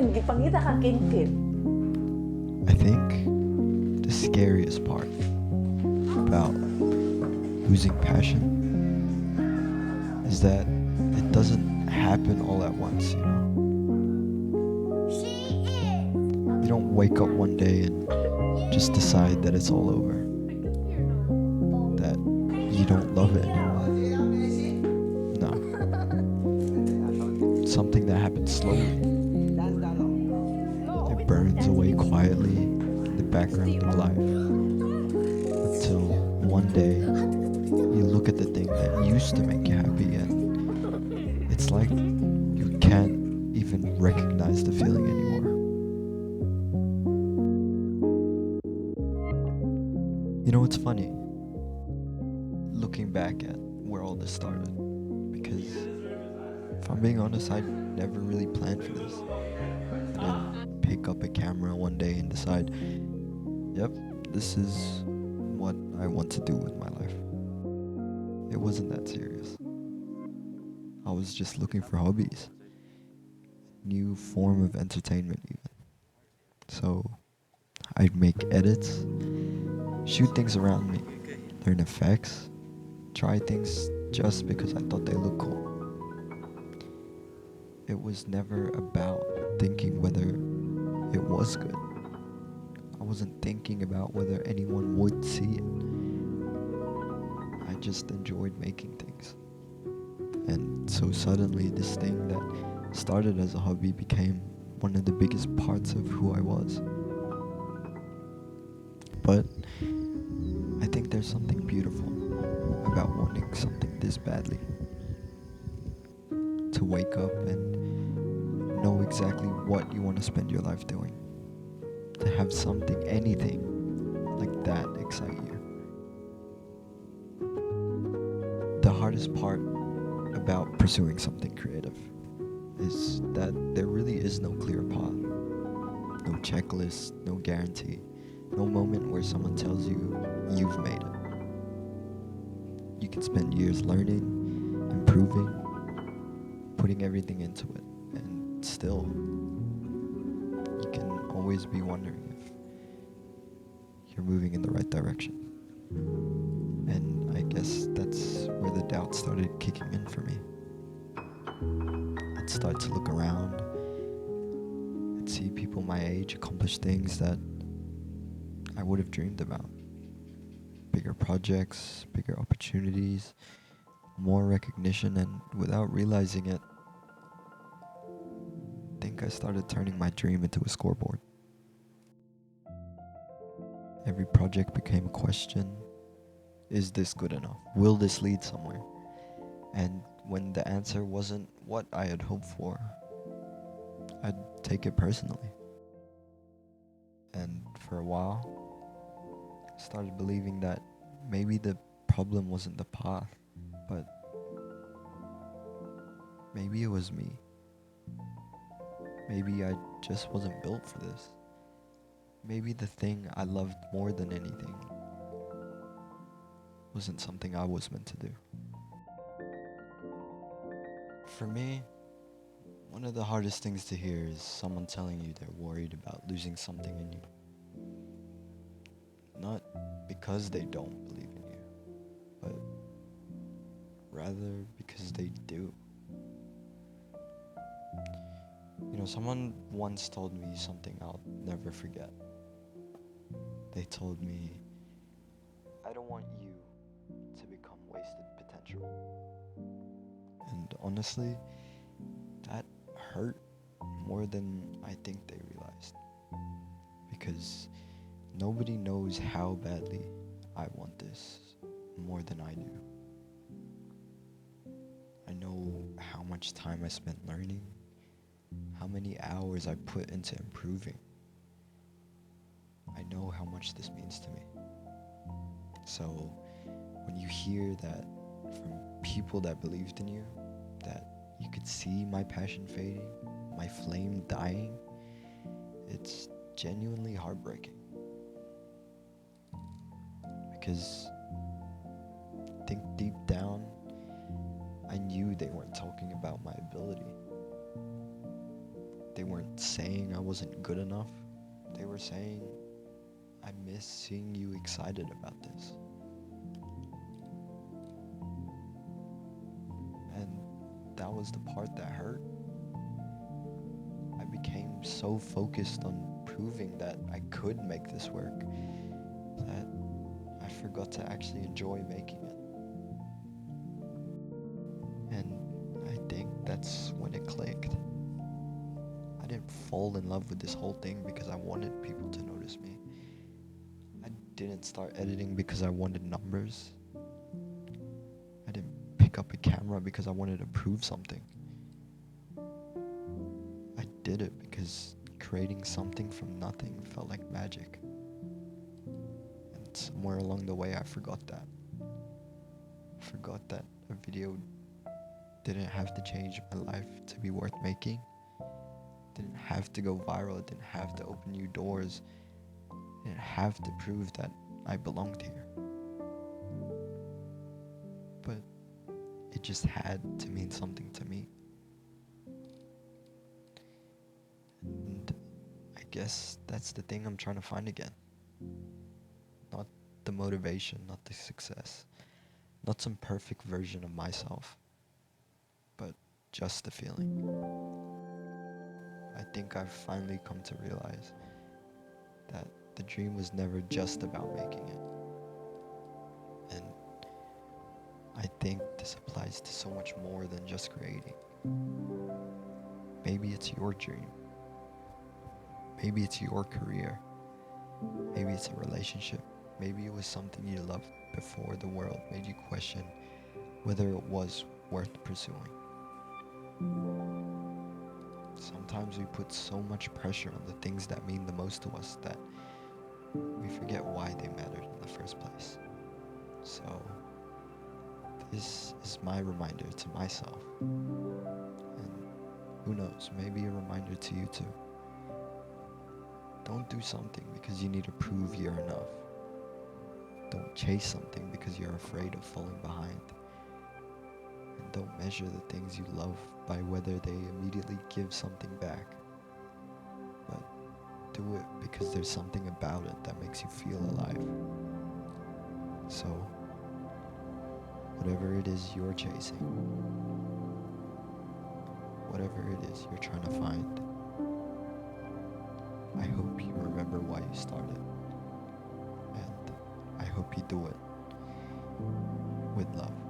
Then gipangita ka kin-kin. I think the scariest part about losing passion is that it doesn't happen all at once, you know? You don't wake up one day and just decide that it's all over, that you don't love it anymore. No. Something that happens slowly. It burns away quietly in the background of life until one day you look at the thing that used to make you happy and it's like you can't even recognize the feeling anymore. You know, it's funny looking back at where all this started, because if I'm being honest, I never really planned for this. I didn't pick up a camera one day and decide, yep, this is what I want to do with my life. It wasn't that serious. I was just looking for hobbies, new form of entertainment even. So I'd make edits, shoot things around me, learn effects, try things just because I thought they looked cool. It was never about thinking whether it was good. I wasn't thinking about whether anyone would see it. I just enjoyed making things. And so suddenly this thing that started as a hobby became one of the biggest parts of who I was. But I think there's something beautiful about wanting something this badly. To wake up and know exactly what you want to spend your life doing. To have something, anything like that excite you. The hardest part about pursuing something creative is that there really is no clear path. No checklist, no guarantee, no moment where someone tells you you've made it. You can spend years learning, improving, putting everything into it, and still, you can always be wondering if you're moving in the right direction. And I guess that's where the doubt started kicking in for me. I'd start to look around and see people my age accomplish things that I would have dreamed about. Bigger projects, bigger opportunities, more recognition, and without realizing it, I think I started turning my dream into a scoreboard. Every project became a question. Is this good enough? Will this lead somewhere? And when the answer wasn't what I had hoped for, I'd take it personally. And for a while, I started believing that maybe the problem wasn't the path, but maybe it was me. Maybe I just wasn't built for this. Maybe the thing I loved more than anything wasn't something I was meant to do. For me, one of the hardest things to hear is someone telling you they're worried about losing something in you. Not because they don't believe in you, but rather because they do. You know, someone once told me something I'll never forget. They told me, I don't want you to become wasted potential. And honestly, that hurt more than I think they realized. Because nobody knows how badly I want this more than I do. I know how much time I spent learning, how many hours I put into improving. I know how much this means to me. So when you hear that from people that believed in you, that you could see my passion fading, my flame dying, it's genuinely heartbreaking. Because I think deep down, I knew they weren't talking about my ability. They weren't saying I wasn't good enough. They were saying, I miss seeing you excited about this. And that was the part that hurt. I became so focused on proving that I could make this work that I forgot to actually enjoy making it. And I think that's when it clicked. I didn't fall in love with this whole thing because I wanted people to notice me. I didn't start editing because I wanted numbers. I didn't pick up a camera because I wanted to prove something. I did it because creating something from nothing felt like magic. And somewhere along the way I forgot that. I forgot that a video didn't have to change my life to be worth making. Didn't have to go viral. It didn't have to open new doors. It didn't have to prove that I belonged here. But it just had to mean something to me. And I guess that's the thing I'm trying to find again. Not the motivation, not the success, not some perfect version of myself, but just the feeling. I think I've finally come to realize that the dream was never just about making it. And I think this applies to so much more than just creating. Maybe it's your dream. Maybe it's your career. Maybe it's a relationship. Maybe it was something you loved before the world made you question whether it was worth pursuing. Sometimes we put so much pressure on the things that mean the most to us that we forget why they mattered in the first place. So, this is my reminder to myself. And who knows, maybe a reminder to you too. Don't do something because you need to prove you're enough. Don't chase something because you're afraid of falling behind. And don't measure the things you love by whether they immediately give something back. But do it because there's something about it that makes you feel alive. So, whatever it is you're chasing, whatever it is you're trying to find, I hope you remember why you started. And I hope you do it with love.